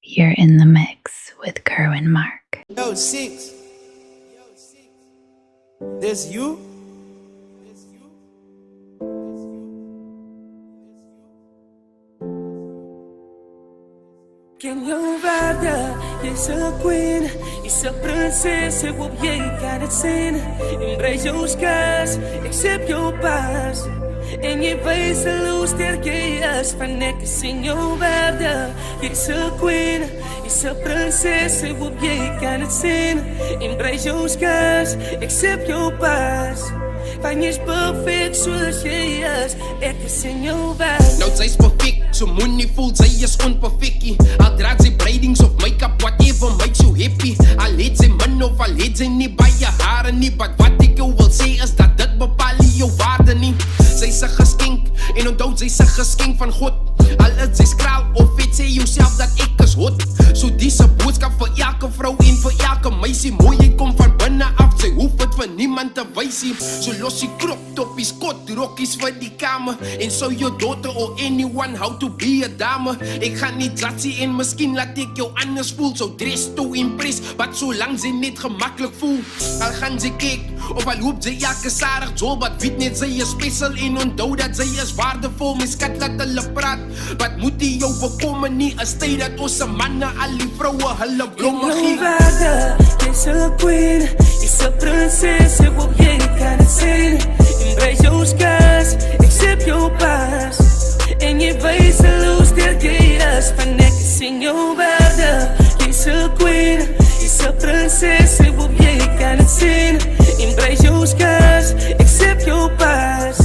You're in the mix with Kerwin Mark. Yo, Six. There's you? Ken jou waarde, jy's 'n queen, jy's 'n prinses, ek hoop jy kan dit sien. Embrace jou skars, accept jou pas. En jy wys hoe sterk jy is, van ek sien jou waarde. Jy's 'n queen, jy's 'n prinses, ek hoop jy kan dit sien. Embrace jou skars, accept jou pas. Van jy's perfect soos jy is, ek sien jou waarde. Nou sy's perfect, so moenie voel sy is onperfectie. Al draag sy breidings of make-up, whatever makes you happy. Al het sy min of al het sy nie baie hare nie, but wat ek jou wil sê is dat dit bepaal nie jou waarde nie. Sy's 'n geskenk, en onthou sy's 'n geskenk van God. Al is sy skraal of vet, sê jouself dat ek is hot. So dis 'n boodskap vir elke vrou en vir elke meisie. Mooiheid kom van binne af, sy hoef dit vir niemand te wys nie. So los die crop toppies, kot rokkies vir die kamer. En so your daughter or anyone how to be a dame. Ek gaan nie judge en miskien laat ek jou anders voel. So dress to impress, but solang sy net gemaklik voel. Al gaan sy kyk, of al hoop sy elke sarig job, but weet net sy is special en onthou dat sy is waardevol. My skat laat hulle praat, wat moet die jou bekomme nie, is tyd dat ons manne al die vroue hulle blomme gee. Waarde, jy's 'n queen, jy's 'n prinses, ek hoop jy kan dit sien. Embrace jou skars, accept jou pas. En jy wys hoe sterk jy is, van ek sien jou waarde. Jy's 'n queen, jy's 'n prinses, ek hoop jy kan dit sien. Embrace jou skars, accept jou pas.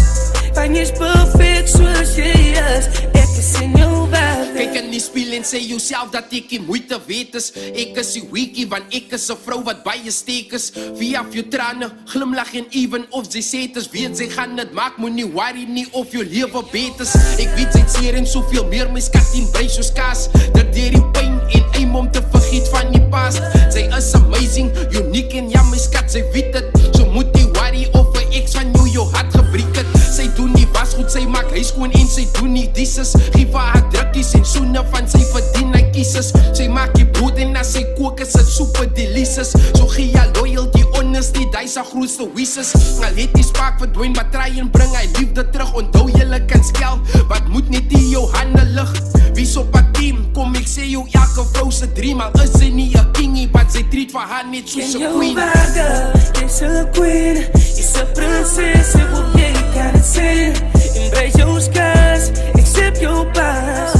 Van jy's perfect soos jy is, ek sien jou waarde. Kyk in die spiel en sê jouself dat ek die moeite weet is. Ek is die weekie, want ek is 'n vrou wat baie steek is. Via jou trane, glimlach en even of sy sê het is, weet sy gaan dit maak, moenie worry nie of jou lewe beter is. Ek weet sy het seer en soveel meer, my skat en brei soos kaas. Dat deur die pyn en aim om te vergeet van die past. Sy is amazing, uniek en ja my skat, sy weet het. So moet die worry of 'n ex van jou hart gebreek het. Sy doen nie was goed, sy maak huis skoon en sy doen nie dishes. Geef haar drukkies en soene van sy verdien hy kieses. Sy maak die brood en as sy kook is het super delicious. So gee jy loyalty, honesty, die is haar grootste wishes. Al het die spark verdwijn, maar try en bring hy liefde terug. Onthou jylle kan skel, wat moet net in jou hande lig. Wie's op haar team, kom ek sê jou elke vrou se dream. Al is sy nie 'n kingie, but sy treat vir haar net soos 'n queen. Ken jou waarde, jy's 'n queen, jy's 'n prinses, ek hoop jy kan dit sien. Embrace jou skars, accept jou pas.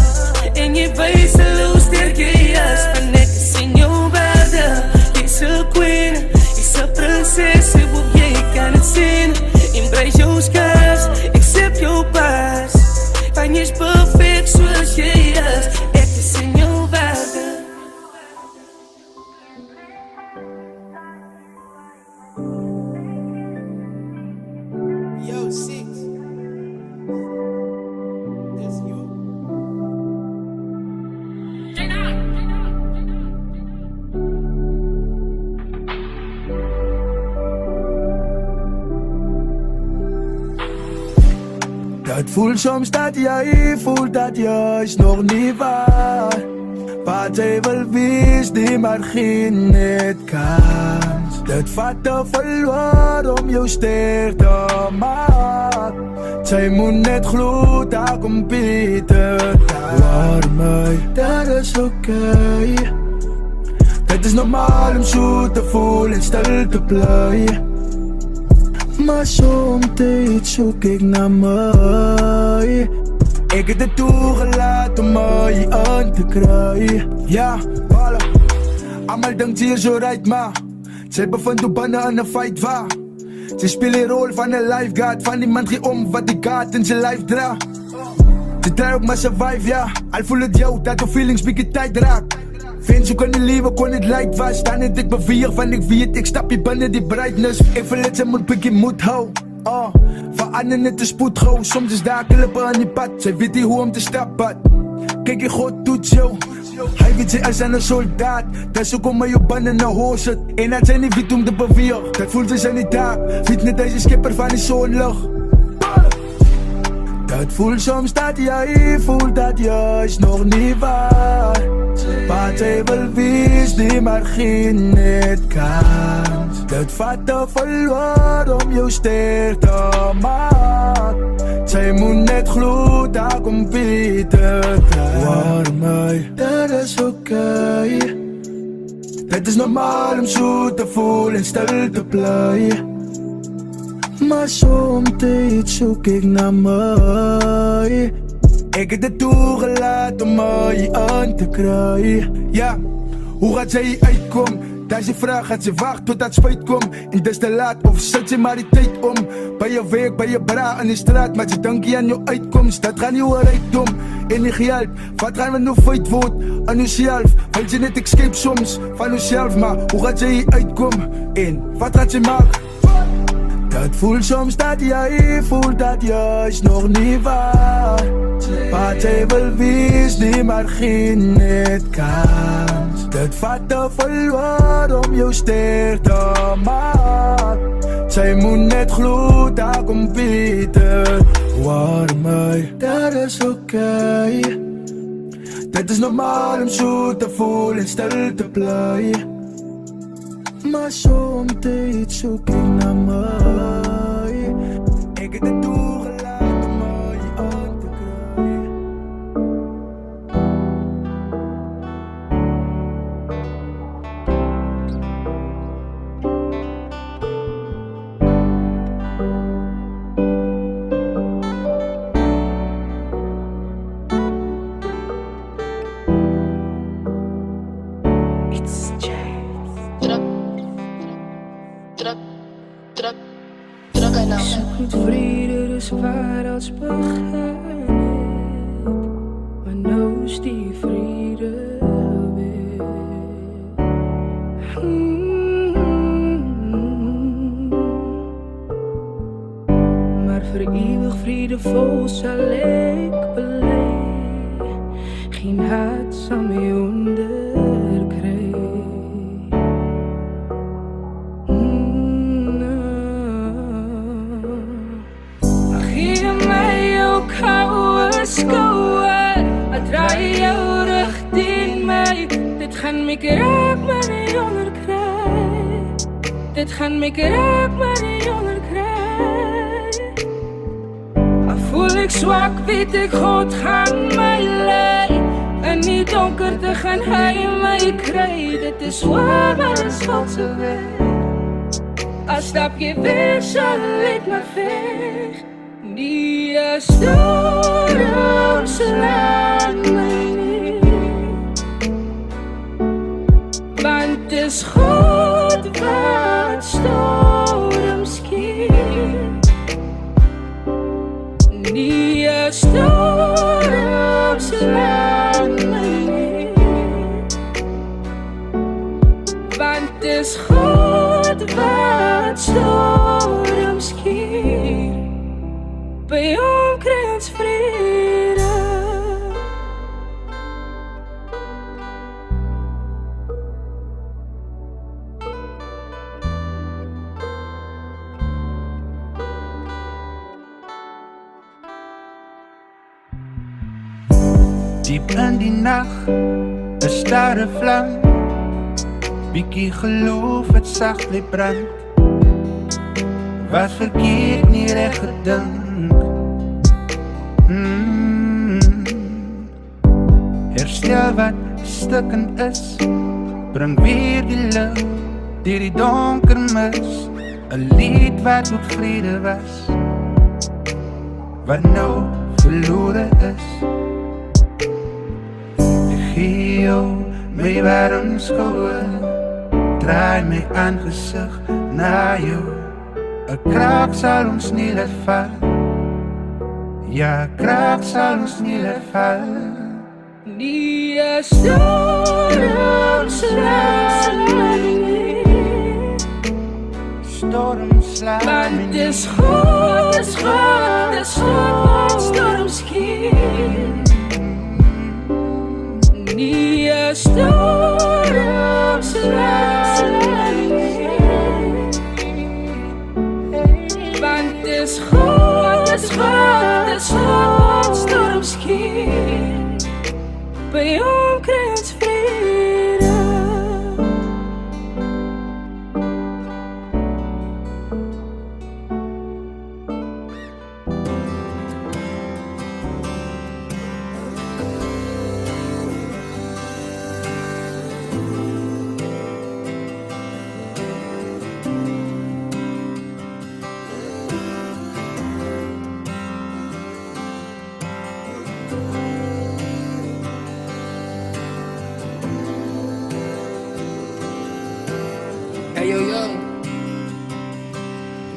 En jy wys hoe sterk jy is, van ek sien jou waarde. Jy's 'n queen, jy's 'n prinses, ek hoop jy kan dit sien. Embrace jou skars, accept jou pas. Van jy's perfect soos jy is, ek sien jou waarde. Yo, Six. There's you? Dat voelt soms dat jij voelt dat je is nog niet waar. Wat zij wil wees, die maar geen net kans. Dat vat te verloor om jou sterk te maken. Zij moet net gloed, daar komt beter. Waar mij, dat is oké. Het is normaal om zo te voelen en stil te blijven. Maar soms zoek ik naar mij. Ik heb het toegelaten om mij aan te krijgen. Ja, ballen. Allemaal denkt hier zo right, maar zij bevindt op bannen aan een fight waar. Ze spelen een rol van een lifeguard. Van iemand die om wat die gaat in zijn lijf draagt. Ze draait ook maar survive, ja. Al voel het jou dat de feelings beetje tijd raakt. Vind zoeken die leven kon het light was. Staan het ik bevier van ik weet. Ik stap je binnen die brightness. Ik voel het ze moet pikje moed houden. Verander net de spoed gauw. Soms is daar klippen aan die pad. Zij weet niet hoe om te stappen. Kijk je God doet zo. Hij weet ze als een soldaat. Dat is ook om je banden naar huis zit. En dat zijn niet weet om te bevieren. Dat voelt ze zijn niet daar. Weet net als je skipper van die zonlucht. Dat voelt soms dat jij voelt dat je is nog niet waar. Wat jy wil wees, die maar geen net kans. Dit vat te verloor om jou sterk te maak. Sy moet net glo, daar kom beter kry. Waar my, dit is okay. Dit is normaal om so te voel en stil te bly. Maar soms soek ek na my. Ek het dit toegelaat om my aan te kry. Ja, hoe gaat sy uitkom? Daar is die vraag, gaat sy wacht tot dat spuit kom? En dis te laat, of sit sy maar die tyd om? By jou werk, by jou bra in die straat, maar sy dink jy aan jou uitkomst. Dat gaan nie oor rijkdom en nie geld. Wat gaan we nou feit word aan jouself? Wil jy net escape soms van jouself, maar hoe gaat sy uitkom? En wat gaat sy maak? Dat voel soms dat jy voel dat jy is nog nie waar. Wat jy wil wees, die maar geen net kans. Dit vat te verloor om jou sterk te maak. Sy moet net glo, daar kom beter. Waar my, dat is okay. Dit is normaal om so te voel en stil te bly. Maar soms soek ek na my. Ek het dit toegelaat om my aan te kry. Zoek vrede, dus waar als begin het. Maar nou is die vrede weer. Maar voor eeuwig vriendevol zal ik belei. Geen haat zal mij onderkrijgen. Draai jou rug teen my. Dit gaan my raak, maar nie onderkry. Dit gaan my raak, maar nie onderkry. Al voel ek swak, weet ek God gaan my lei. In die donkerte gaan hy my kry. Dit is waar, maar is God se weg. Al stap jy weg, sal ek maar weg. Die storm slaan my nie. Want is God wat storm skiet. Die storm slaan my nie. Want is God wat storm skiet. By hom kry ons vrede. Diep in die nacht is daar 'n vlam. Bietjie geloof het sag bly brand. Was verkeerd nie reg gedink. Herstel wat stukkend is. Bring weer die lig deur die donker mis. 'n lied wat ook vrede was, wat nou verlore is. Ek gee jou my warm skouer, draai my aangesig na jou. 'n kraak sal ons nie laat val. Ja, kraak sal ons nie laat val. Die storm slaan my nie. Storm slaan my nie. Want dis God, dis God, dis God wat storm skiet. Die storm slaan my nie. Want dis God, dis God, dis God wat storm skiet. By hom kry ons vrede.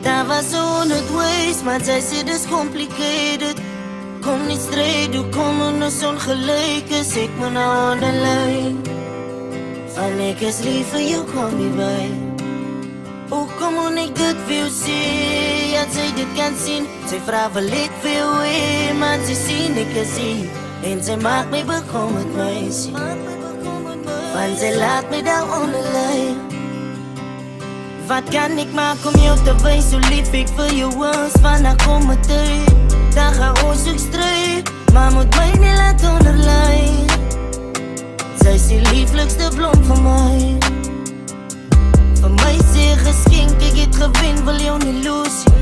Daar was 100 ways, maar zij zei dus complicated. Kom niet strijd, hoe kom ons ongelijk is. Ik moet nou onderlijn. Van ik is lief voor jou, kom niet bij. Hoe kom ik dit wil zien? Ja, zij dit kan zien. Zij vraagt wel ik veel weer, maar ze zien ik is hier. En zij maakt mij bekommerd meisje. Want zij laat mij daar onderlijn. Wat kan ik maken om jou te wijzen, zo lief ik voor jou was. Vandaag kom het tijd, dan ga ons ook strijd. Maar moet mij niet laten onderlijn. Zij is die lieflijkste bloem van mij. Van mij zeer geschenk, ik het gewin, wil jou niet lozen.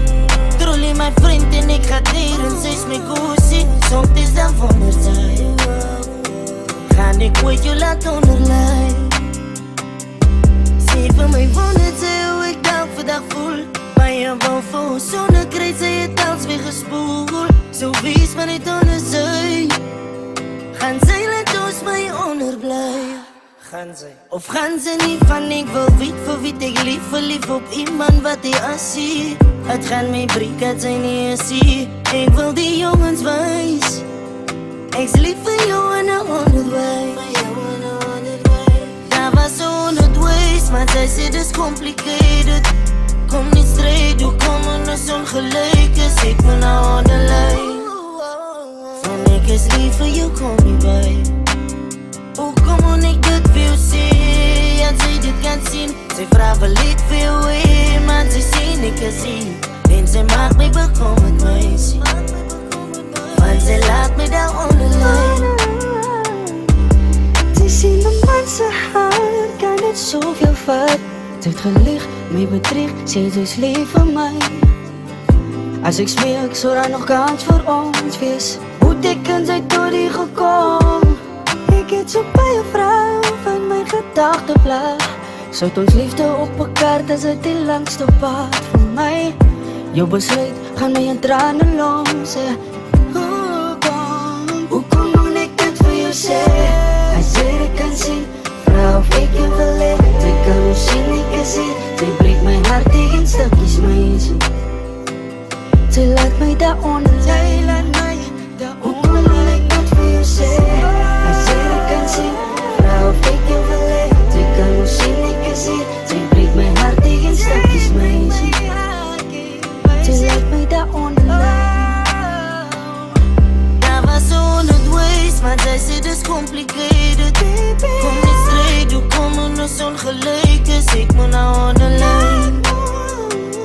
Trollie mijn vriend en ik ga leren, zij is mijn goesie. Soms is dat wonderzij. Ga ik ooit jou laten onderlijn. Zie van mij wonderzij hoe ik dag voor dag voel. Maar je wou voor zonder kreet, zij het als weer gespoeld. Zo wees maar niet onderzij. Gaan zij laat ons mij onderblijven. Gaan zij of gaan ze niet van ik wil weet voor wie ik lief. Verlief op iemand wat ik als zie. Het gaat mij breken, het zijn niet eens zie. Ik wil die jongens wijs. Ik is lief voor jou en een 100 ways. Daar was 100 ways, maar zij zei dus complicated. Kom niet strijd, hoe komen ons ongelijk is. Ik moet nou onderlijn. Van ik is lief voor jou, kom niet bij. Hoe kom ik dit wil zien? Ja, zij dit kan zien. Zij vraagt wel ik veel weer, maar zij zien ik kan zien. En zij maakt mij bekommerd meisje. Want zij laat mij daar onderlijn. Zij zien de mensen hart, kan het zoveel vat. Ze heeft gelicht, mij bedriegt, zij is lief voor mij. Als ik smeek, zou er nog kans voor ons wees. Hoe dikken zij door die gekomen? Ik het zo bij een vrouw van mijn gedachtenblad. Zout ons liefde op elkaar, dat is het die langste pad voor mij. Jouw besluit gaan mij in tranen lozen. Hoe kom ik dit voor jou zeggen? Als jij het kan zien, vrouw of ik je verleid. Zij kan ons zien, ik kan zien. Zij breekt mijn hart tegen stukjes meisje. Zij laat mij daaronder. Zij laat mij daaronder. Hoe kom ik dit voor jou zeggen? Als jij het kan zien, vrouw of ik je verleid. Zij kan ons zien, ik kan zien. Zij breekt mijn hart tegen stukjes meisje. Zij laat mij daaronder. Daar was 100 ways, maar zij zei dus complicated. Kom niet strijd, hoe komen ons ongelijk is. Ik moet nou onderlijn.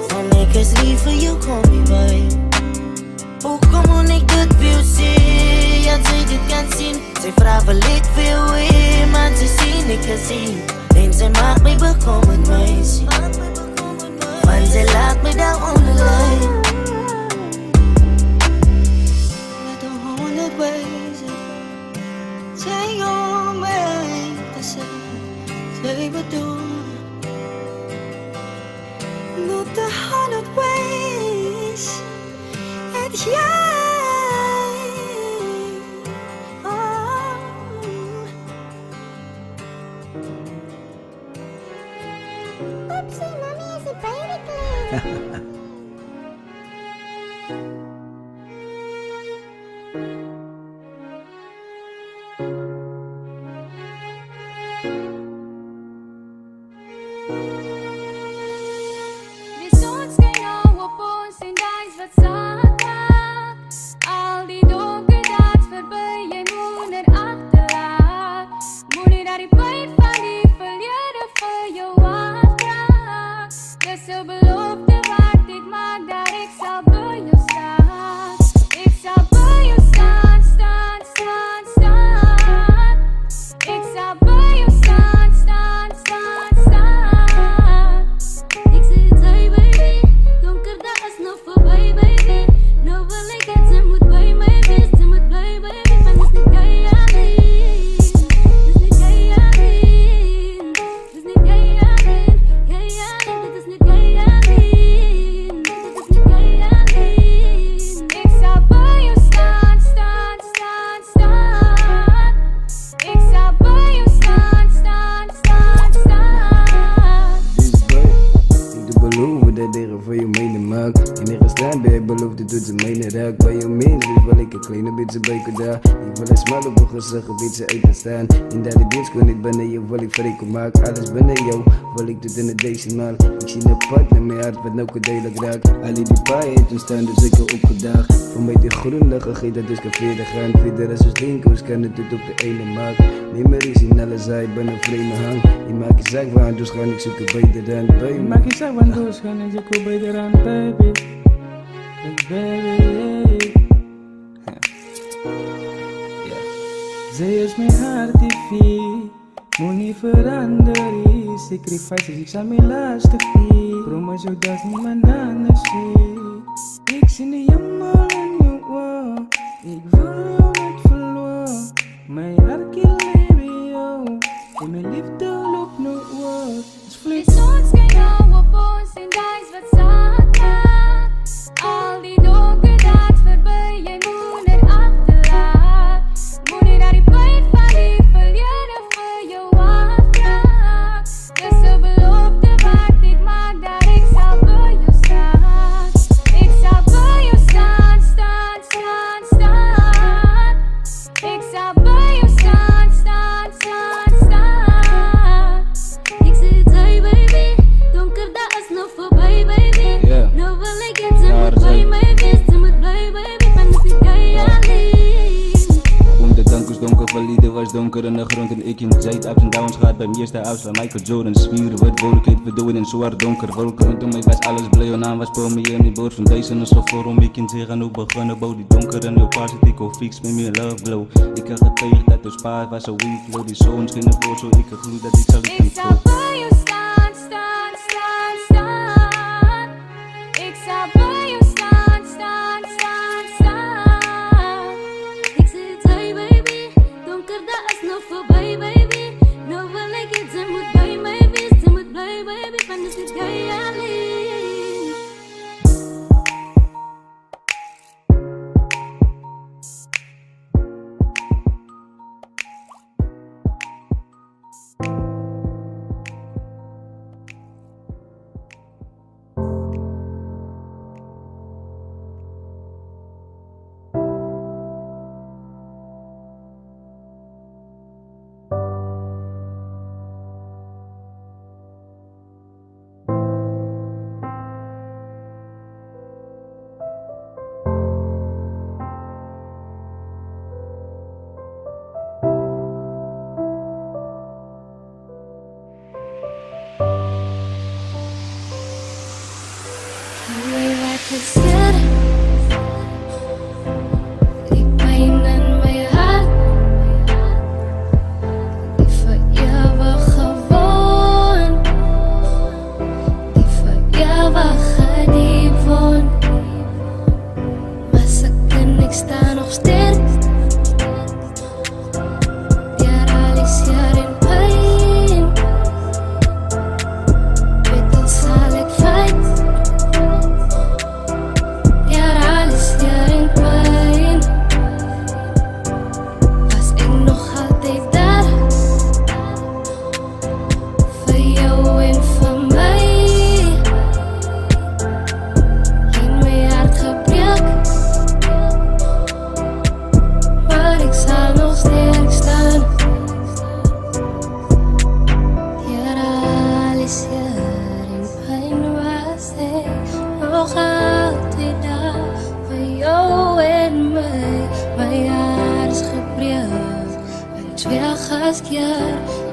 Van ik is lief voor jou, kom niet bij. Hoe kom ik dit wil zien? Ja, zij dit kan zien. Zij vraagt wel ik veel weer, maar zij zien ik kan zien. En zij maakt mij bekommerd meisje. Want zij laat mij daar onderlijn. Met de 100 ways. Zij om mij te zeggen. Zij bedoelt. Met de 100 ways. Het jij. Oepsie, mommy is a baby clown. De zon schijnt nou op ons en daar is wat zacht maakt. Al die donker dat voorbij, jij moet er achterlaat. Moet je naar die pijn van die verleden voor jou afdraagt. Dat is de belofte waard. buiten doet ze mijne raak bij je mens. Dus wil ik een kleine beetje bijken daar. Ik wil een smal op een gezicht, een beetje uit te staan. In dat de beats kon ik binnen je, wil ik vreken maak. Alles binnen jou, wil ik tot in het decimaal. Ik zie een pad naar mijn hart wat nou kadelijk raakt. Alle die paaien toen staan, dus ik heb opgedaagd. Voor mij die groen liggen, geef dat dus kan verder gaan. Verder als een steenkoos kan het tot op de ene maak. Memories in alle zij, ben een vreemde hang. Je maakt je zaak van, dus ga ik zoeken bij de rand bij me. Je maakt je zaak van, dus ga ik zoeken bij de rand, baby. Baby. Zij is mijn hart die vie. Moet niet veranderen. Sacrifices, ik zal mijn laatste vie. Promise jou dat niemand anders ziet. Ik zie niet jammer in je oor. Ik wil jou niet verloren. Mijn hart kan leven jou. En mijn liefde loopt nooit woord. De zon schijnt nou op ons en daar is wat zaad maakt. Al die donker dat voorbij, jij moet het achterlaat. Moet niet naar die pijn van die verleden voor jou afdraagt. Dus de belofte wat ik maak, dat ik zal bij jou staan. Ik zal bij jou staan, staan, staan, staan. Ik zal bij jou staan, staan, staan, staan. Ik zit hey baby, donker dat is nog voorbij baby. Nou wil ik het ze moet bij mij wees, ze moet blij baby, van de jij alleen. Om de dankers donker, valide was donker in de grond en ik in de tijd. Ups en downs gaat bij meeste ups van Michael Jordan. Spieren wordt wolkheid, we doen in zwart donker wolken. Rondom mij was alles blij en aan was voor me in die boord van deze en zo voor om ik in zeggen hoe begonnen bouw die donker en heel paars het ik al fix met meer love glow. Ik had gekregen dat de spaar was zo weak flow, die zon scheen ervoor zo ik gloed dat ik zal niet Ik zal bij jou staan, staan, staan, staan. Ik zal bij jou staan, staan, staan, staan. Ik zit hey baby, donker dat is nog voorbij baby. Nou wil ik het, ze moet bij mij wees, ze moet blij baby, van de zit jij alleen. Die pijn in mijn hart, die van jou was gewoon, die van jou was gewoon. Maar ze kan ik sta nog stil, jaar alles jaar in pijn. Weet dan zal ik fight.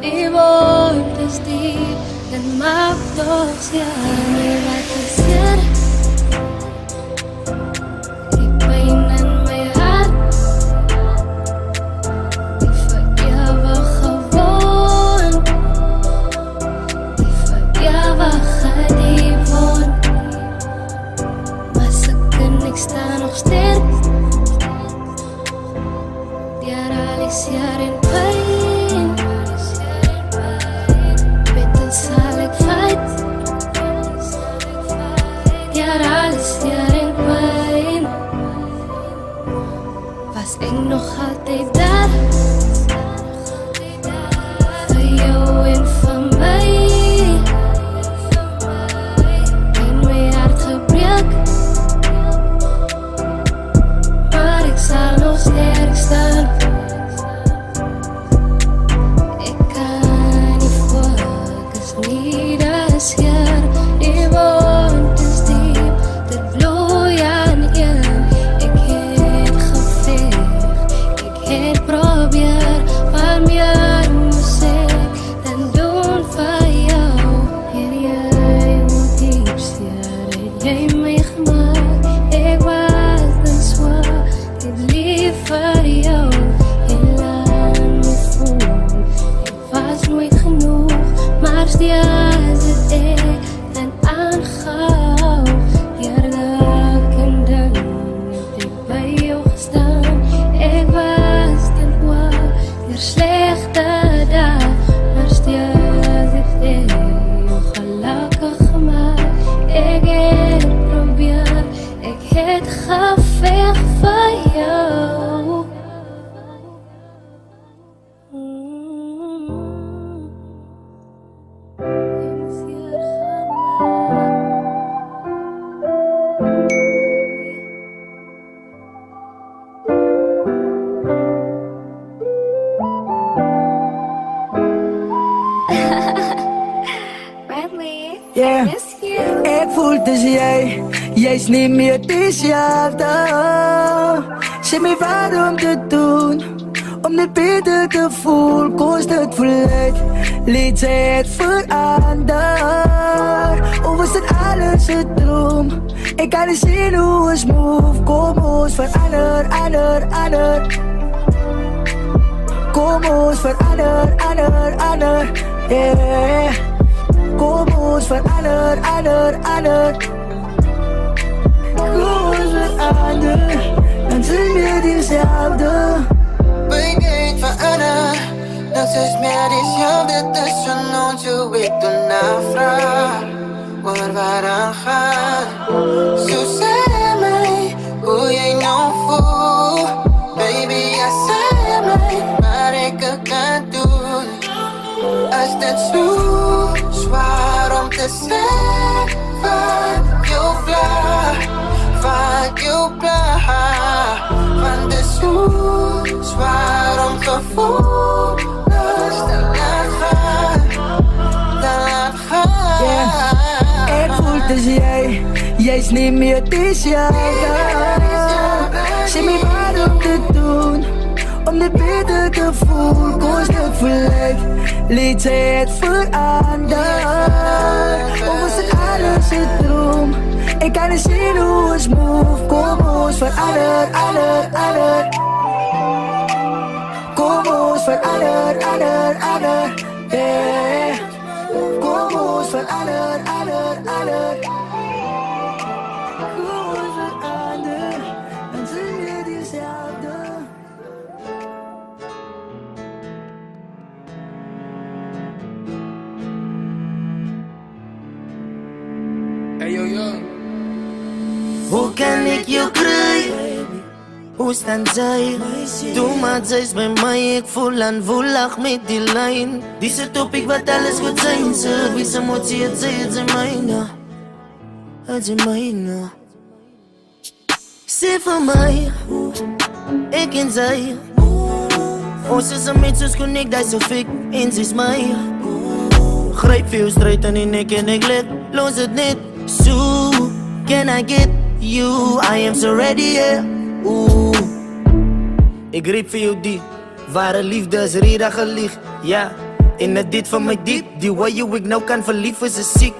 Die woord is diep en maakt ons jij wat gezeer. Die pijn in mijn hart, die van jou was gewoon, die van jou was gewoon. Maar ze kan ik sta nog stil, jaar alles jaar in pijn. Zal ik fight? stiaze en aangehou. Heerlijk en dan heb ik bij jou gestaan. Ik was ten kwal, weer slechte dag. Maar stiaze heeft jou gelukkig gemaakt. Ik heb probeer, ik het gevecht van jou. Bradley, Yeah. I miss you. Ik voel het is jij is niet meer dezelfde. Zeg me waarom te doen, om het beter te voelen, kost het verleid, liet zij het veranderen. Of was het alles een droom, ik kan niet zien hoe het move, kom ons verander, ander. Kom ons verander, ander, yeah. Kom ons verander, ander. Kom ons verander, dan zijn we dezelfde. Ben niet verander, dat is meer dezelfde tussen ons. Ik doe navraag, waar aan gaat. Zo zei mij, hoe jij nou voelt. Baby, ja zei mij, waar ik het kan doen. Als het zo zwaar om te zijn, fuck you bla, want het is zo zwaar om gevoelens te laten gaan, Yeah. Ik voel het is jij is niet meer dezelfde. Zeg me waarom te doen, om het beter te voelen, kost het verleid, liet zij het veranderen. Of was het alles een droom, ik kan niet zien hoe het move, kom ons verander, ander. Kom ons verander, ander, yeah. Kom ons verander, ander. Kom ons verander, dan zijn we dezelfde. Hey yo yo. Hoe kan ik jou krijgen? Hoe staan zij? Doe maar, zij is bij mij, ik voel aan voelig met die lijn. Die zit op ik wat alles goed zijn. Ze wie ze moet zien, het zijn mijne. Het zijn mijne. Ze van mij, ik en zij. Ons is een mens, dus kon ik dat zo fik. En ze is mij. Grijp veel strijd en in ik en ik let. Los het niet. So, can I get you? I am so ready, yeah. Oeh. Ik riep voor jou diep. Ware liefde is reden gelicht, ja. En het dit van mij diep. Die way you ik nou kan verlieven, ze ziek.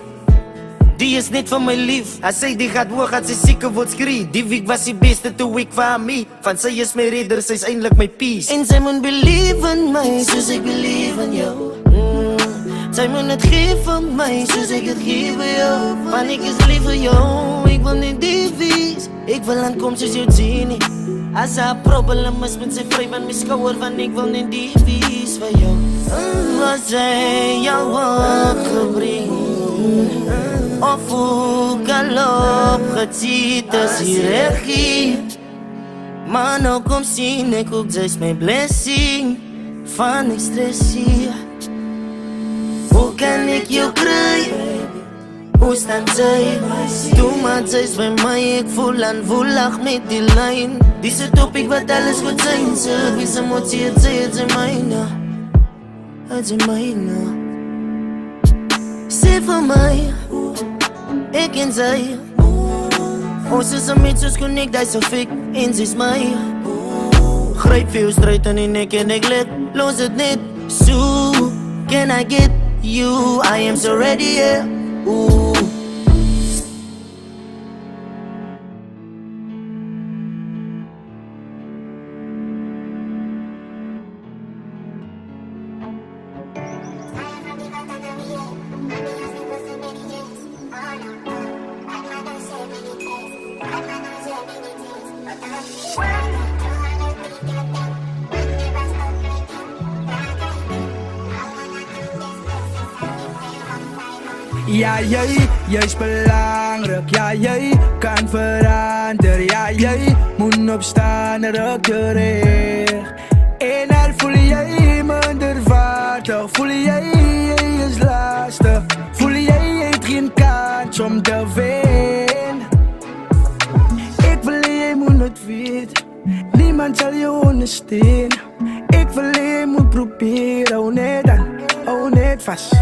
Die is niet van mijn lief. Hij zei die gaat woord, gaat ze zieke wordt schrie. Die week was die beste toen ik van mij. Van zij is mijn ridder, zij is eindelijk mijn peace. En zij moet believe in mij, zoals ik believe in jou. Zij moet het geven van mij, zoals ik het geef aan jou. Want ik is lief voor jou, ik wil niet die vies. Ik wil aankomen zoals jou zien. Als er een probleem is, ben zij vrij van mijn schouder. Want ik wil niet die vies van jou. Wat zij jou opgebrengt. Of hoe kan opgetiet als hier regie. Maar nou kom zien, ik ook zij is mijn blessing. Van ik stress hier. Hoe kan ik jou krijgen? Hoe staan zij? Doe maar, zij is bij mij, ik voel aan voelig met die lijn. Die zit op ik wat alles goed zijn. Ze wie ze moet zien, het zijn mijne. Het zijn mijne. Ze van mij, ik en zij. Ons is een mens, dus kon ik dat zo fik. En ze is mij. Grijp veel strijd en ik en ik let. Los het niet. So, can I get you? I am so ready, yeah. Ooh. Ja, jy is belangrijk. Ja, jy kan verander. Ja, jy moet opstaan en ruk terug. En al voel jy minder waardig, voel jy is lastig, voel jy het geen kans om te wen. Ik wil jy moet het weet, niemand zal je ondersteunen. Ik wil jy moet proberen, hou net aan, hou net vast.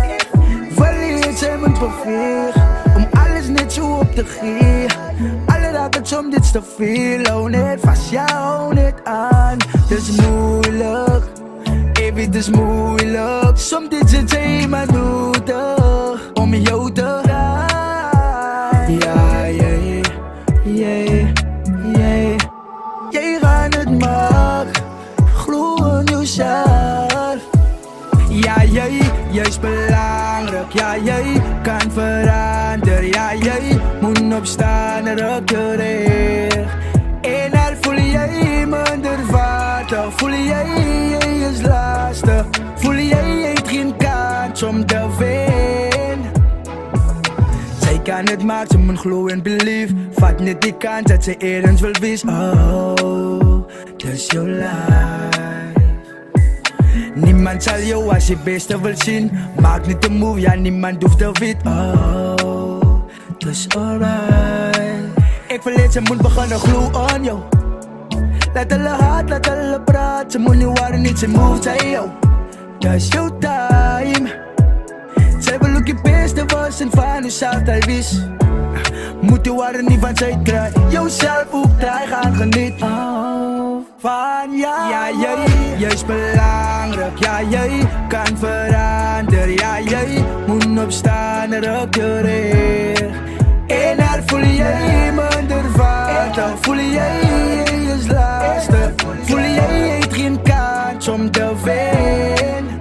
Wil jy het sy moet beweeg, om alles net zo op te geven. Alle dagen soms dit te veel, hou net vast, ja hou net aan. Het is moeilijk, even het is moeilijk. Soms dit zit jy maar nodig, om jou te raken. Ja, jij gaat het maken, geloof in jezelf. Ja, jij is belangrijk. Ja, jij kan veranderen. Ja, jij moet opstaan en ruk terug. En al voel jij minder waardig, voel jij is lastig, voel jij heeft geen kans om te winnen. Zij kan het maken, ze moet geloven en belief. Vat niet die kans dat ze ergens wil wees. Oh, dat is jouw life. Niemand zal jou als je beste wil zien. Maak niet de move, ja niemand hoeft te weten. Oh, het is alright. Ik verleed, ze moet beginnen gloeien aan jou. Laat hulle haat, laat hulle praat. Ze moet niet waren, niet ze move, zij jou. Dat is jouw time. Zij wil ook je beste was en van jezelf al wist. Moet je waren niet van zij krijgen. Jouzelf ook draai gaan genieten. Oh, van ja, jij is belangrijk. Ja, jij kan veranderen. Ja, jij moet opstaan en ruk terug. En al voel jij minder waardig, voel jij is lastig, voel jij heeft geen kans om te winnen.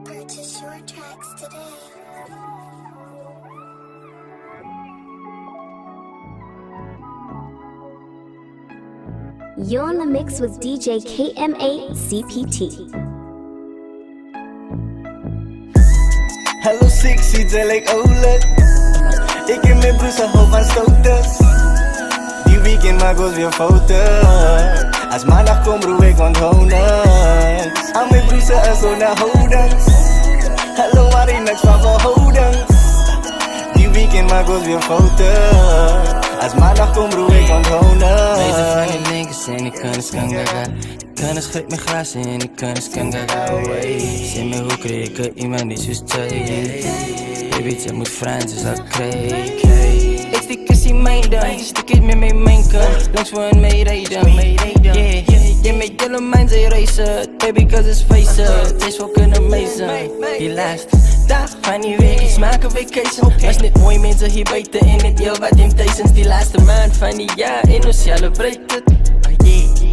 Purchase your tracks today. You're on the mix with DJ KMA CPT. Hallo sexy, zij lijkt OLED. Ik en mijn broers hou van stouters. Die weekend maak ons weer fouten. Als maandag kom roe ik onthouden. Aan mijn broers is zo naar houdens. Hallo waar ik niks van verhoudens. Die weekend maak ons weer fouten. Als maandag kom roe ik onthouden. Deze van die linkers en ik kan eens kangaga. Ik kan eens grijp mijn gras en ik kan eens kangaga. Zeg me hoe kreeg ik iemand die zo steeds. Baby, je moet Frans, is dat kreeg. Ik stik eens in mijn dan, stik het met mijn kant. Langs voor een meerijden. Yeah, je met jullie mijn zij racen. Baby, cause it's face up. Het is fucking amazing. Die laatste dag van die week is maken vacation. Was niet mooi mensen hier buiten in het deel wat temptations. Die laatste maand van die jaar in ons celebrate het.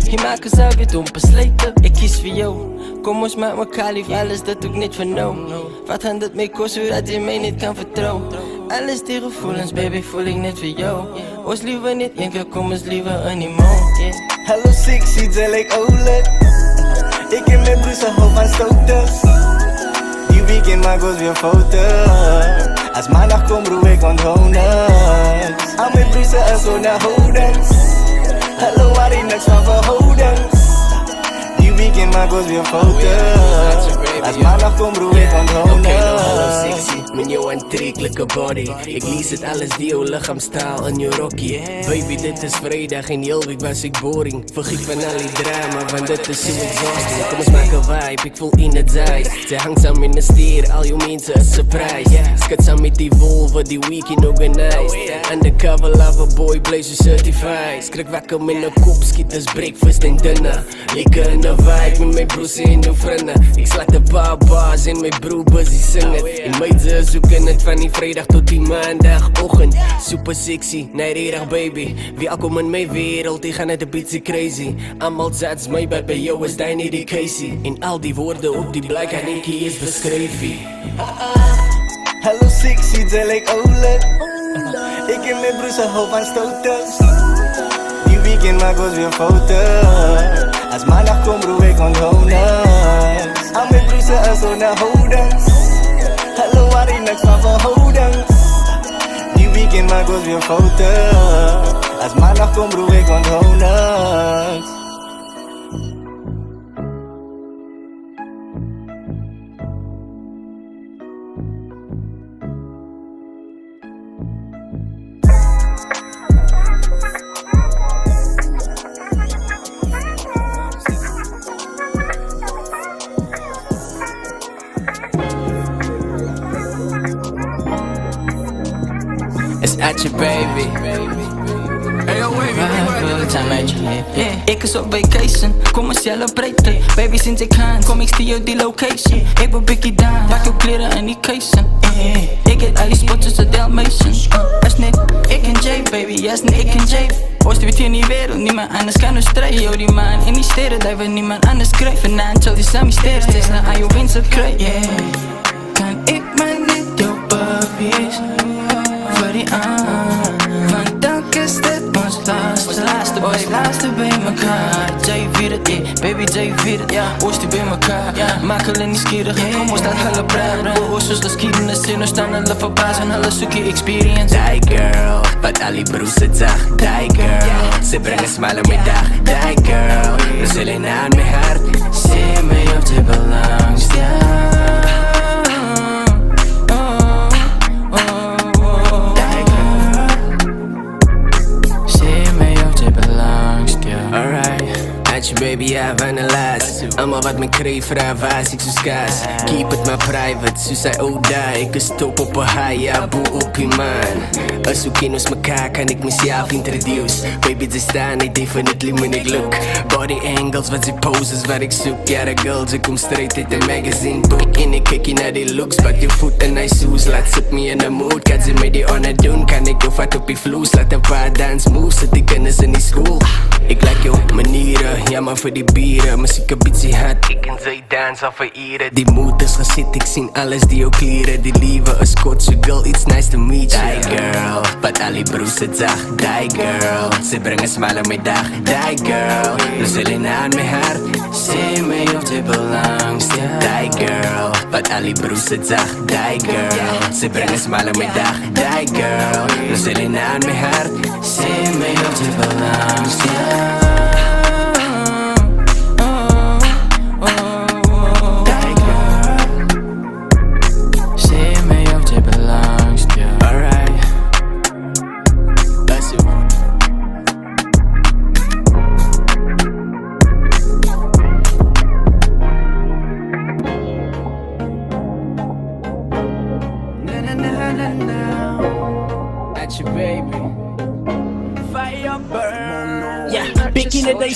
Je maakt ons alweer dom besluiten. Ik kies voor jou. Kom ons met elkaar lief, alles dat ook niet van nou. Wat gaat het mee kosten, zodat je mij niet kan vertrouwen. Alles die gevoelens, baby, voel ik net voor jou. Ons liever niet één keer, kom eens liever anymore. Hallo sexy, zij lijkt OLED. Ik en mijn broers hou van stouters. Die weekend maak ons weer fouten. Als maandag kom roe ik onthouden. Aan mijn broers is zo naar houdens. Hallo waar ik niks van verhoudens. Die weekend maak ons weer fouten. Als maandag kom roe ik onthouden. Hallo sexy, met jouw aantrekkelijke body. Ik lees het alles die jouw lichaamstaal in je rokje. Baby, dit is vrijdag en heel week was ik boring. Vergiet van al die drama, want dit is zo exhausting. Kom eens maak een vibe, ik voel in het zijs. Zij hangt samen in de stier, al jouw mensen is surprise. Skat samen met die Volvo, die weekend organized. Undercover lover boy, blazer certified. Skrik wakker met een kop, schiet als breakfast en dinner. Lekker in de vibe met mijn broers en uw vrienden. Ik slaat de paar bars en mijn broer busy zingen. En meiden zoeken het van die vrijdag tot die maandagochtend. Super sexy, nijdig baby. Wie al komt in mijn wereld, die gaan naar de beats crazy. Allemaal zats mij bij jou is die niet die Casey. En al die woorden op die blijk aan ik is beschreven. Hallo sexy, zij lijkt OLED. Ik en mijn broers hou van stouters. weekend maak ons weer foute. As maandag kom bro, ek onthou niks. Al my broers is onderhoudings. Hallo, waar ik niks van verhoudings. Die weekend maak ons weer foute. As maandag kom bro, ek onthou niks. At your baby. Hey yo, Ik is op vacation, kom maar celebrate. Baby, sinds ik kan, kom ik stuur die location. Ik wil bikkie down, maak je kleren en die casen. Ik heb alle spots als de Dalmatians. Als niet, ik en Jay, baby, als niet, ik en Jay. Oost weet in die wereld, niemand anders kan ons strijden. Yo, die man in die steden, daar wil niemand anders krijgen. Vanavond zal die samen sterren, steeds naar aan je winst krijgen. Kan ik maar niet jouw puppies voor die aan? Want dan is dit ons laatste bij elkaar. Jay vier het, baby Jay vier het, oost die bij elkaar. Maak hulle niet skierig, kom ons dat hulle praten. Oost is geschiedenis, in ons staan hulle verbaasd en hulle soek je experience. Die girl, wat al die broers het zag. Die girl, ze brengen smile op mijn dag. Die girl, we zullen aan mijn hart. Zie me op de belangstelling. Baby, ja, vanalaas. Allemaal wat me kreeg, vraag was ik zo skaas. Keep it my private, zo zei oh daar. Ik is top op een high, ja, boe op je man. Als we kennen ons mekaar, kan ik mezelf introduce. Baby, ze staan, ik definitely moet ik look. Body angles, wat ze poses, waar ik zoek. Ja, de girl, ze komt straight uit de magazine book. En ik kijk je naar die looks, but je voet en nice shoes. Laat zit me in de mood, kan ze mij die honor doen. Kan ik je vat op je vloes, laat een paar dance moves. Zet die kennis in die school. Ik like jouw manieren, ja maar voor die bieren. Muziek een beetje hard, ik en zij dans al vereeren. Die moed is gezet, ik zie alles die ook kleren. Die lieve is kort, so girl, it's nice to meet you. Die girl, wat al die broers het zag. Die girl, ze brengen smile op mijn dag. Die girl, we zullen aan mijn hart. Zie mij op de belangstelling. Die girl, wat al die broers het zag. Die girl, ze brengen smile op mijn dag. Die girl, we zullen aan mijn hart. Zie mij op de belangstelling.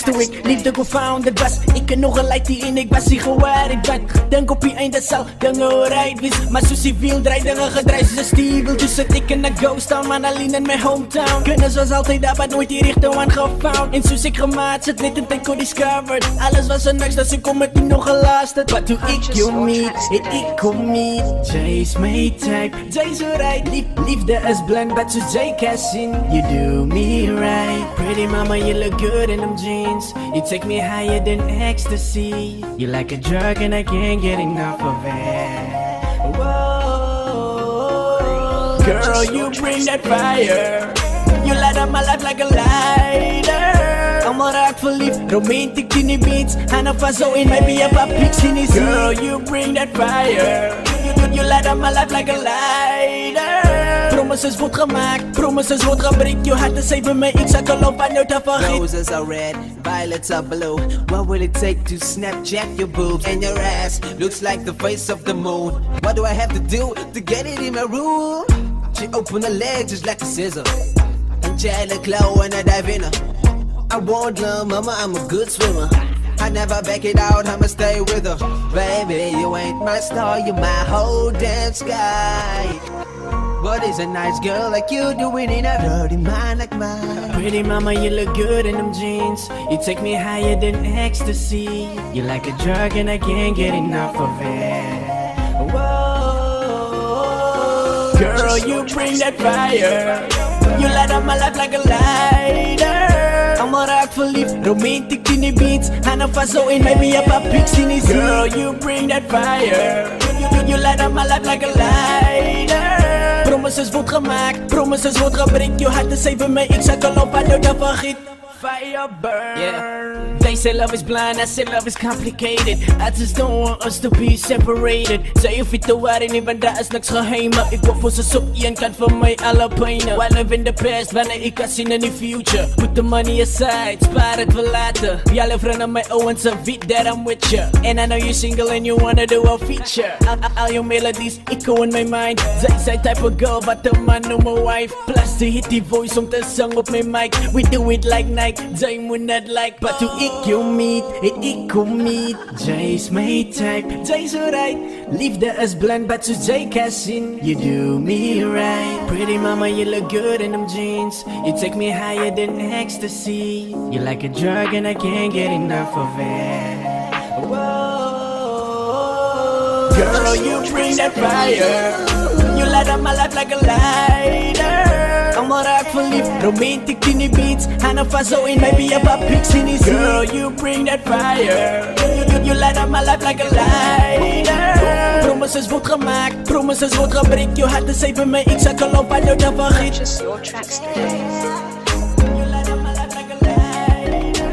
Toen ik liefde gevonden was. Ik ken nog een light die in ik was hier waar ik ben. Denk op je eind dat zal dingen alright wees. Maar zo civiel draait dingen gedraaid zoals Steve. Dus zit ik in een ghost town, man alleen in mijn hometown. Kunnen zoals altijd daar, maar nooit die richting aan gefound. En zoals ik gemaakt zit net een tanko discovered. Alles was een niks, dus ik kom met die nog gelasterd. Wat doe ik you meet, en ik kom niet. Jay's my type, Jay's alright. Liefde is blind, but so Jay can zien. You do me right. Pretty mama, you look good in them jeans. You take me higher than ecstasy. You like a drug and I can't get enough of it. Whoa. Girl, you bring that fire. You light up my life like a lighter. I'm raak verliefd, romantic in die beats. Hanna van zo in, maybe a paar pics in die zee. Girl, you bring that fire. You light up my life like a lighter. Promises wordt gemaakt, promises wordt gebreekt. Je hart is even mij, ik zak al op aan jou te vergeten. Roses are red, violets are blue. What will it take to Snapchat your boobs? And your ass looks like the face of the moon. What do I have to do to get it in my room? She opened her legs just like a scissor. And she look low when I dive in her. I won't love mama, I'm a good swimmer. I never back it out, I'ma stay with her. Baby, you ain't my star, you're my whole damn sky. What is a nice girl like you doing in a dirty mind like mine? Pretty mama, you look good in them jeans. You take me higher than ecstasy. You like a drug and I can't get enough of it. Whoa. Girl, you bring that fire. You light up my life like a lighter. I'm alright. Romantic in the beats, hanap pa so in my be up a pics in his girl, you bring that fire. You light up my life like a lighter. Promises word gemaakt, promises word gebreek. Je hart is even mij, ik zet al op aan de vergiet. Fire burn. Yeah. They say love is blind, I say love is complicated. I just don't want us to be separated. Say if it waarin even daar is niks geheim. Maar ik wil voor ze op één kant van mij alle pijnen. While live in the past, wanneer ik kan zien in the future. Put the money aside, spaar het voor later. Y'all vrienden mij owen ze weet that I'm with you. And I know you're single and you wanna do a feature. All your melodies echo in my mind. Zij type of girl wat de man noem mijn wife. Plus de hit die voice om te zang op mijn mic. We do it like Nike. Zij moet net like, but to ik jou meet, ik kom meet. Zij is my type, zij is alright. Liefde is blind, but to zij kan zien. You do me right. Pretty mama, you look good in them jeans. You take me higher than ecstasy. You're like a drug and I can't get enough of it. Whoa. Girl, you bring that fire. You light up my life like a lighter. I'm alright for lief, romantic in the beats. Hanap pa so in my be up a pics in his girl, you bring that fire. You light up my life like a lighter. Promises word gemaakt, promises word gebreek. Je hart is even mij, ik zet al op aan de vergiet. Purchase your tracks today. You light up my life like a lighter.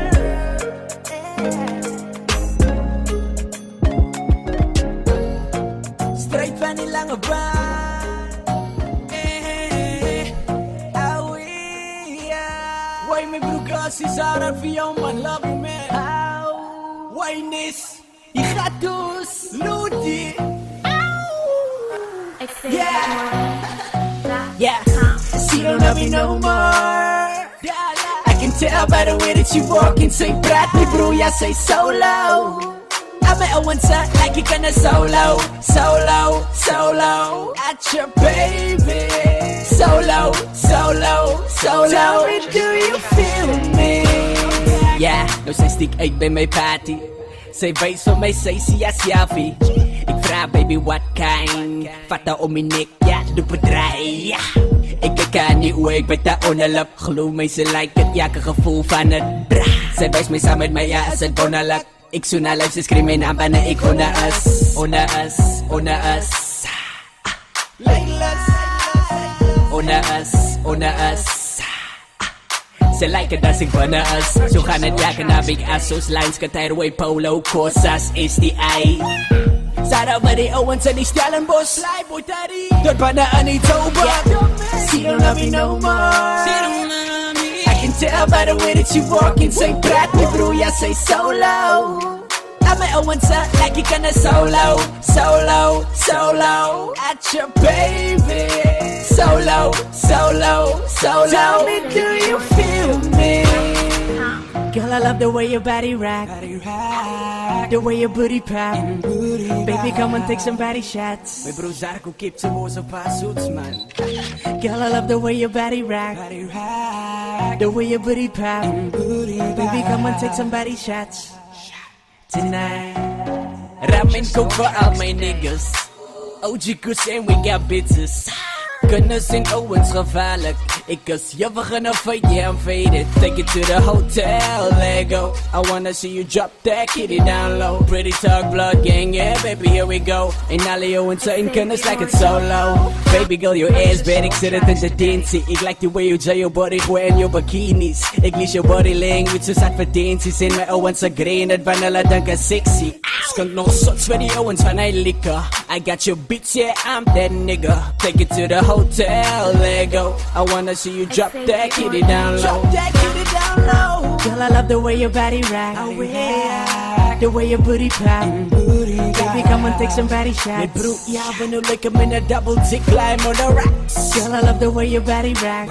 Straight van die lange baan. Why my broek als is aan voor jou man, love you man. Wyness, je gaat dus, Ludi. Yeah, she don't love me no more. I can tell by the way that you walk and say praat me bro, ja say solo. I'm at one side like you gonna solo. At your baby. Solo. Tell me, do you feel me? Yeah, nou zij stiek uit bij mijn party. Zij wijst voor mij, zij zie als Javi. Ik vraag baby what kind. Vat haar om mijn nek, ja, doe bedraai, ja. Ik kijk aan niet hoe ik bij haar onderlap. Geloof mij, ze lijkt het, ja, een gevoel van het bra. Zij wijst mij samen met mij, ja, is het bonalak. Ik zoen haar lijf, ze schreeuw mijn naam bijna, ik onder us. Onder us. Ze lijken dat ik binnen us. Zo gaan het jagen naar big assos. Lines, Katerway, Polo, Korsas, is die ei. Zara bij die Owens en die Stellenbosch. Door binnen aan die toebak. She don't love me no more. I can tell by the way that you walk and say praat me bro, ja say solo. I'm at one side like you gonna solo. At your baby. Solo. Tell me, do you feel me? Girl, I love the way your body rock. The way your booty pop. Baby, come and take some body shots. Mijn bro Zarko keept zijn woord op haar zoets, man. Girl, I love the way your body rock. The way your booty pop. Baby, come and take some body shots. Tonight. Ram en coke voor al mijn niggas. OG Kush en we got bitches. Gunners en Owens gevaarlijk. Ik is je, we gaan fight, yeah I'm faded. Take it to the hotel, Lego. I wanna see you drop that kitty down low. Pretty talk, blood gang, yeah baby here we go. En alle Owens zijn gunners like it's solo. Baby girl, your ass bad, ik zit het in de dansie. Ik like the way you draw your body, gewoon in your bikinis. Ik lees your body language, zo zat voor dansies. En mijn Owens zijn green, het vanilla dank sexy. Skunk nog shots voor die Owens van hij liquor. I got your bitch, yeah I'm that nigga. Take it to the hotel, Lego. I wanna see you drop that kitty down low. Girl, I love the way your body rock. The way your booty pop. Baby, come and take some body shots. Mijn broek, ja, we nu lekker met een double dick climb on the rocks. Girl, I love the way your body rock.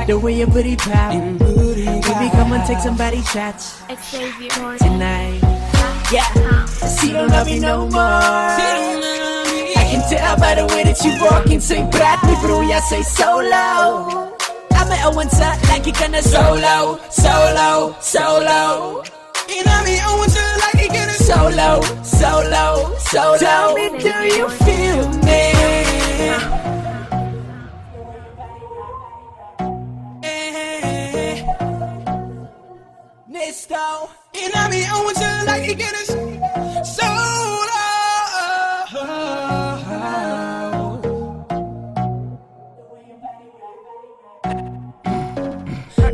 The way your booty pop. Baby, come and take some body shots. Tonight. Yeah, she don't love me no more. I can tell by the way that you walk and say praat me bro, ja say solo. I'm at one side like you gonna solo. And I'm at one side like you gonna solo. Tell me, do you feel me? best though. En aan wie owens like ik ken is solo.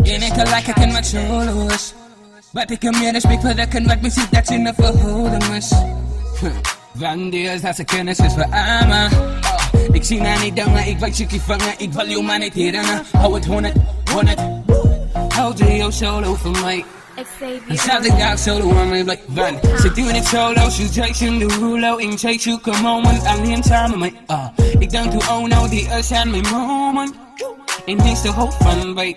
En ik like ik ken wat solo is. Wat ik meer respect voor dat wat muziek dat in de verhouding is. Van die is dat ze kennis is voor ama. Ik zie nou niet dan, maar ik weet je vangen. Ik wil jou maar niet herinneren. Hou het 100. Houd je jou solo voor mij. En zelfs ik daar solo aan mij blijf van. Ze doen het solo, ze Jason de Rulo. In chase you come on, want alleen samen mij. Ik denk to oh no, die is aan mijn moment. En die is de hoop van mij.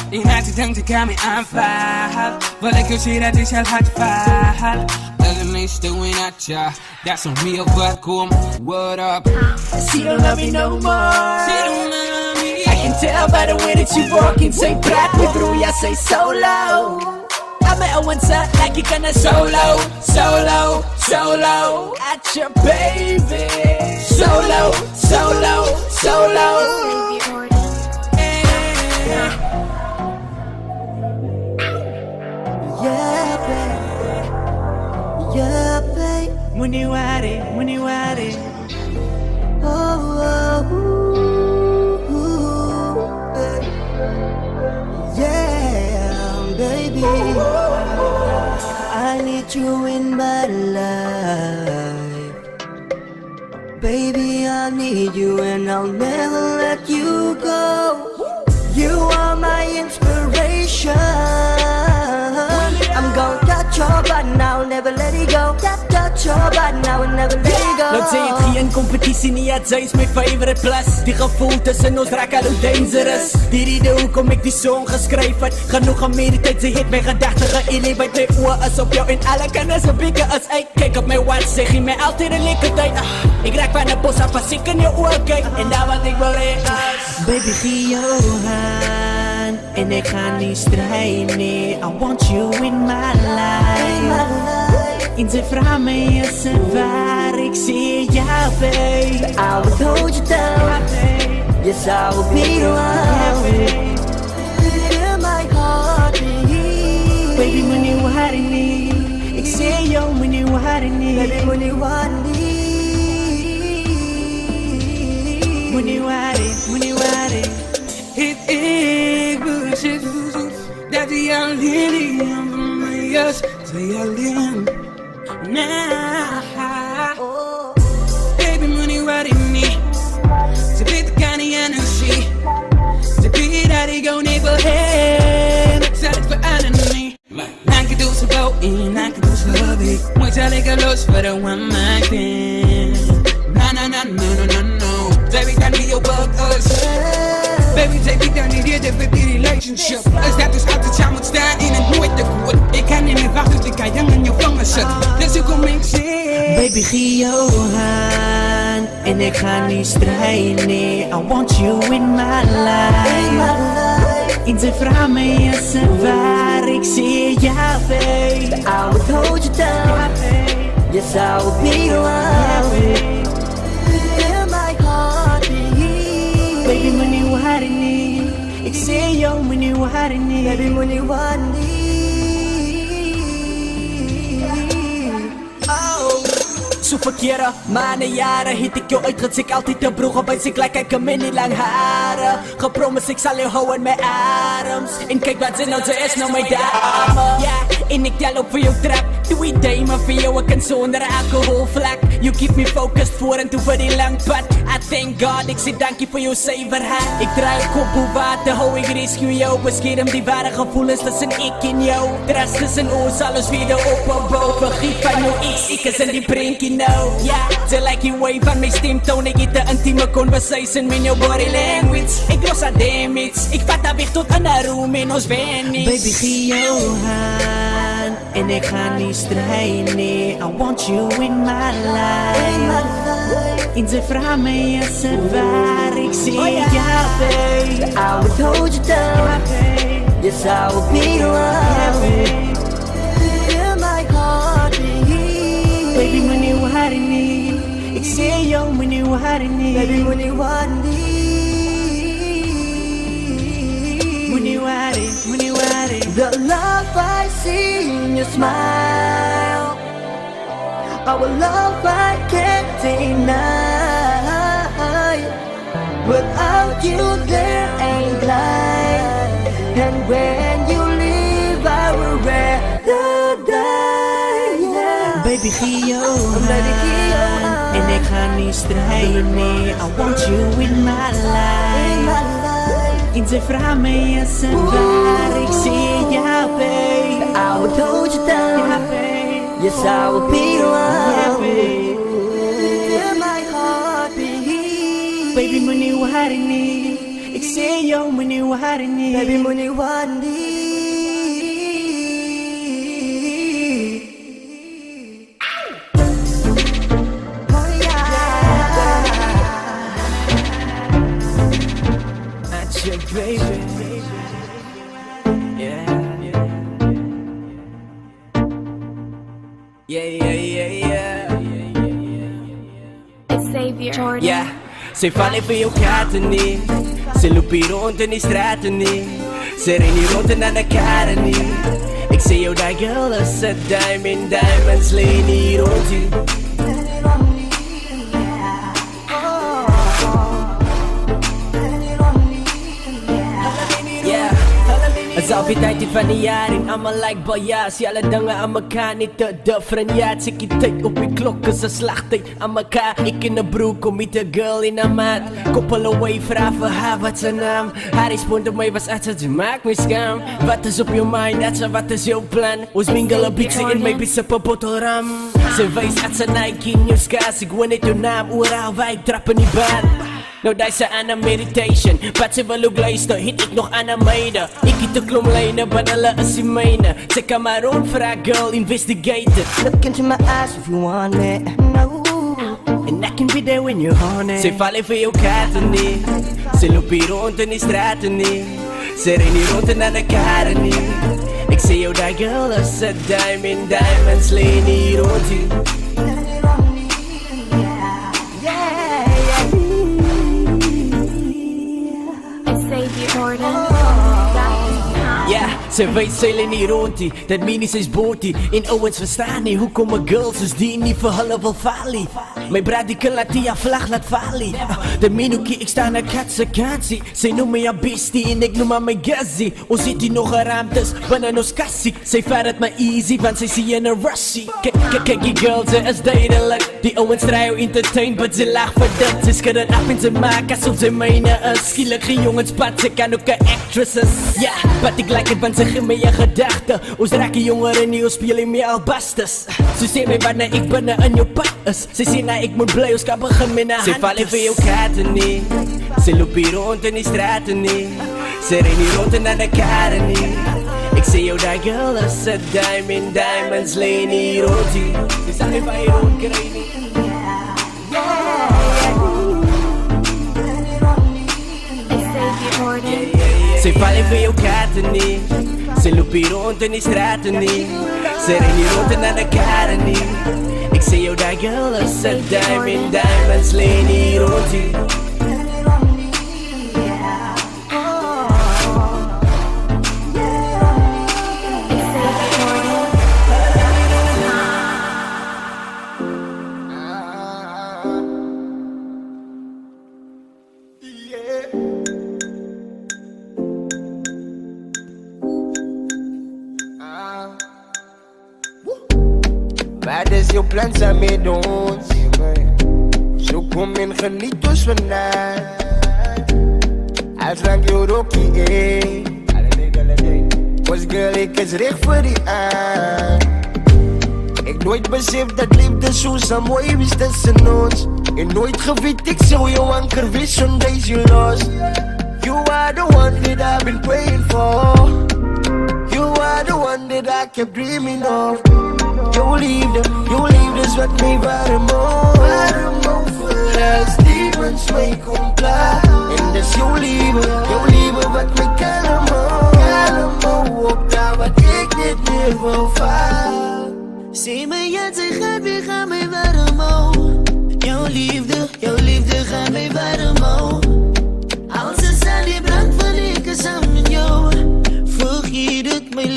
En als je denkt, ik kan me aanvallen. Wat ik jou zie, dat is al hard verhaal. De meeste doen at ya. That's on real welcome. What up? She don't love me no more. She don't love me. I can tell by the way that you walking. Say praat me bro, ja say solo. I'm at one side like you gonna solo. At your baby. Solo. Yeah, babe. Money worry. Yeah, baby. I need you in my life. Baby, I need you and I'll never let you go. You are my inspiration. I'm gonna touch your button, I'll never let it go. Touch your button, I will never let it go. Laat sê het geen competitie nie, het sy is my favorite plus. Die gevoel tussen ons raak al hoe dangerous. Die rede hoekom ek die song geskryf het. Genoeg gemeditate, sy het my gedagte geëleveerd. My oor is op jou en alle kinders so bigger as ek. Kyk op my watch, sê gee my altyd 'n lekker tyd. Ek raak van 'n bos af as ek in jou oor kyk. En daar wat ek wil hê is baby, gee jou hand en ek gaan nie strei nie. I want you in my life. En sy vraag my is het waar, ek sê ja, babe. I will hold you down. Yes, I will be the one. Feel my heart beat. Baby, when you worry me, ek sê yo, when you worry me. Baby, when you worry me. When you worry. het ik bezit. Dat hij alleen van mij is, zij alleen. Baby, money worry me. Ze weet de kind of energie. Ze weet dat ik jou niet wil hebben. Ik zal het veranderen niet. Ik kan doen ze bouw in, ik kan doen ze hobby. Mooi zal ik er los voor de one man thing. No. Zij weet dat niet jouw bug is. Baby, zij weet dat niet eerder voor die relationship. Is dat dus altijd samen moet staan in het nooit te goed. Ik kan niet meer wachten tot ik aan jou in jouw vangen zit. Dus ik kom ik zin. Baby, gee jou hand en ik ga niet strijden. I want you in my life. En ze vraagt me is het waar, ik zie ja, babe. I would hold you down. Yes, I will be the one. Feel my heart beat. Baby, money worry me. Ik zie jou, money worry me. Baby, money worry me. Zo verkeerde maanden, jaren het ik jou uitgezet. Ik altijd de broer op, ik lijk ik hem in die lang haren. Gepromised ik zal je houden met arms. En kijk wat ze nou, ze is nou mijn dame. Ja, en ik tel op voor jou trap. Doe idee, maar voor jou ik kan zonder alcoholvlak. You keep me focused voor en toe voor die lang pad. I thank God, ik zeg dankie voor jouw zuiverheid. Ik draai kop hoe water, hou ik rescue jou. Bescherm die ware gevoelens tussen ik en jou. Trust tussen ons, alles weer opbouw. Vergiet van jou iets, ik is in die prinkie nou. Ja, ze like je way van mijn stemtoon. Ik heb de intieme conversation met jouw body language. Ik los haar damage, ik vat haar weg tot een room in ons vanish. Baby, gee jou hand en ik ga niet strijden. I want you in my life. En ze vraagt me is het waar, ik zie ja, babe. I would hold you down. Yes, I will be the one. Feel my heart beat. Baby, money worry me. Ik zie jou, money worry me. Baby, money worry me. Money worry. The love I see in your smile, our love I can't deny. Without you there ain't life, and when you leave I will rather die, yeah. Baby Gio, en ik ga niet strijden, nee. I want you in my life. In zijn vraag me is en waar ik zie jou, babe. I will hold you down, yeah, babe. Yes, I will be around, yeah, babe. Feel my heart beat. Baby, money waring niet. Ik zie jou, money waring niet. Baby, money waring niet. Baby, yeah, Xavier Jordan. Yeah, ze vallen voor jou kaarten niet. Ze lopen hier rond in die straten niet. Ze rennen hier rond en aan de karen niet. Ik zie jou daar girl als een diamonds leen hier rond hier. Het is alweer tijd van de jaren, allemaal like bias. Ja, alle dingen aan elkaar, niet te different. Ja, het zit je tijd op je klok, is een slagtijd aan elkaar. Ik in de broek, kom met de girl in de maat. Koppel away, vraag voor haar wat zijn naam. Haar respond op mij was uit, ze maakt me schaam. Wat is op je mind, dat ze wat is jouw plan? Ons mingelen bietsen in mijn bis op een botelram. Ze wijst uit zijn Nike in je skaas. Ik win het je naam, oeraal, wij trappen niet baan. Nou, dat is aan een meditation. Wat ze wil ook luisteren, hit ik nog aan de meiden. Ik hiet de klomlijnen, maar hulle is die mijne. Ze kan maar rondvraag, girl, investigate it. Look into my eyes if you want it. No. And I can be there when you're horny. Ze vallen voor jou kaarten niet. Ze lopen hier rond in die straten niet. Ze rennen hier rond en aan de karen niet. Ik zie jou daar, girl, als een diamonds leen hier rond hier. Ja, ze weet zeilen niet rond die, dat meanies is booti. En owens verstaan niet, hoe komen girls dus die niet voor hulle wil vali. Mijn braad die kan laat die vlag laat vali. De minukie, ik sta naar katse. Zij noem me een beastie en ik noem haar mijn gazzie. O zit die nog een ruimtes, binnen ons kassie. Zij vaart het maar easy, want zij zie je een russie. Kijk die girl, ze is duidelijk. Die owens try entertain, but ze laag verdacht. Ze schudden af en ze maken alsof ze mijne is. Schielijk geen jongens pad, ze kan ook een actress is. Ja, wat ik like het, want ze geef me je gedachten. Ons raken jongeren niet, ons spelen meer albastes. Ze sê my wanneer ik binnen in jou pad is. Ze sê nou ik moet blij, ons kan begin met een hand. Ze vallen voor jou kaarten niet. Ze lopen hier rond in die straten niet. Ze rennen hier rond en aan de karen niet. Ik zie jou daar girl als een diamonds leen hier rond hier. Ze zag je van je rond krijgen niet. Ze vallen voor jou kaarten niet. Ze lopen hier rond in die straten niet. Ze rennen hier rond en aan de karen niet. Ik zie jou daar girl als een diamonds leen hier rond hier. Wat is jouw plan samen met ons? Zo kom en geniet ons vandaag. Als lang jou rokkie, was girl, ik is recht voor die aan. Ik nooit besef dat liefde zo mooi is tussen ons. En nooit gewet ik zou jou anker wees zonder je los. You are the one that I've been praying for. You are the one that I kept dreaming of. Jouw liefde is wat mij warm voor als demons mij komt klaar. En dat is jouw liefde wat mij kalm op daar wat ik niet meer wil varen. Zie me ja, ze gaat mij warm. Jouw liefde gaat mij warm. Als ze zal die brand van ik is aan jou. Vergeet het mijn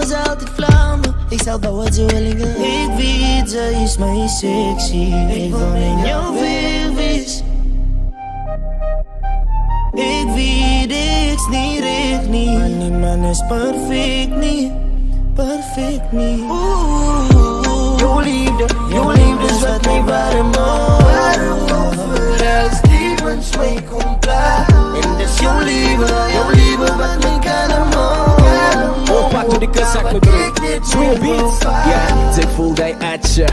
is altijd vlammen. Ik zal bouwen zo willen. Ik weet, ze is my sexy. Ik wil in jou weer wees. Ik weet, ik's nie recht nie. Maar niemand is perfect nie. Perfect nie. Jouw liefde is wat mij warm houdt. Als niemand mij komt klaar. En dat is jouw liefde wat mij kalm houdt. Opa to the kasak me bro. Swing beats. Yeah, zij voelt hij uit je.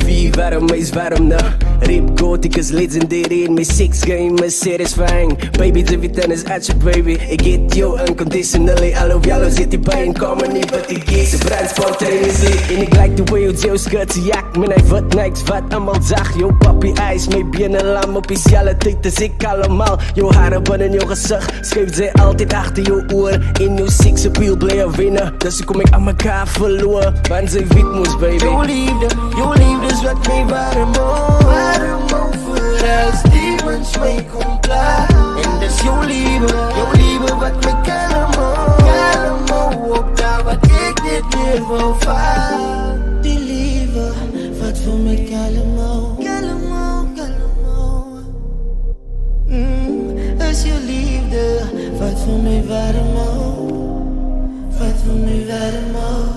Wie warm is warm na. Rip gothic is legendary in my sex game is satisfying. Baby, the vitan is at you, baby. I get you unconditionally. I love you, zit die bij in comedy, but ik geef ze brand spontaneously. En ik like the way you skirt ze jak. Men hij wat niks, wat allemaal zag. Yo papi ijs, mee binnen lam op speciale tijd. Dus ik allemaal. Yo haren binnen jouw gezicht. Schreef zij altijd achter jouw oor. In jouw sex appeal blijven winnen. Dus kom ik aan elkaar verloren. Want zij weet moest, baby. Jouw liefde is wat mij warm houdt. Als niemand mij komt klaar. En dat is jouw liefde wat mij kalm houdt. Op daar wat ik niet meer wil varen. Die liefde wat voor mij kalm houdt. Is jouw liefde wat voor mij warm houdt. Wat voor mij warm houdt.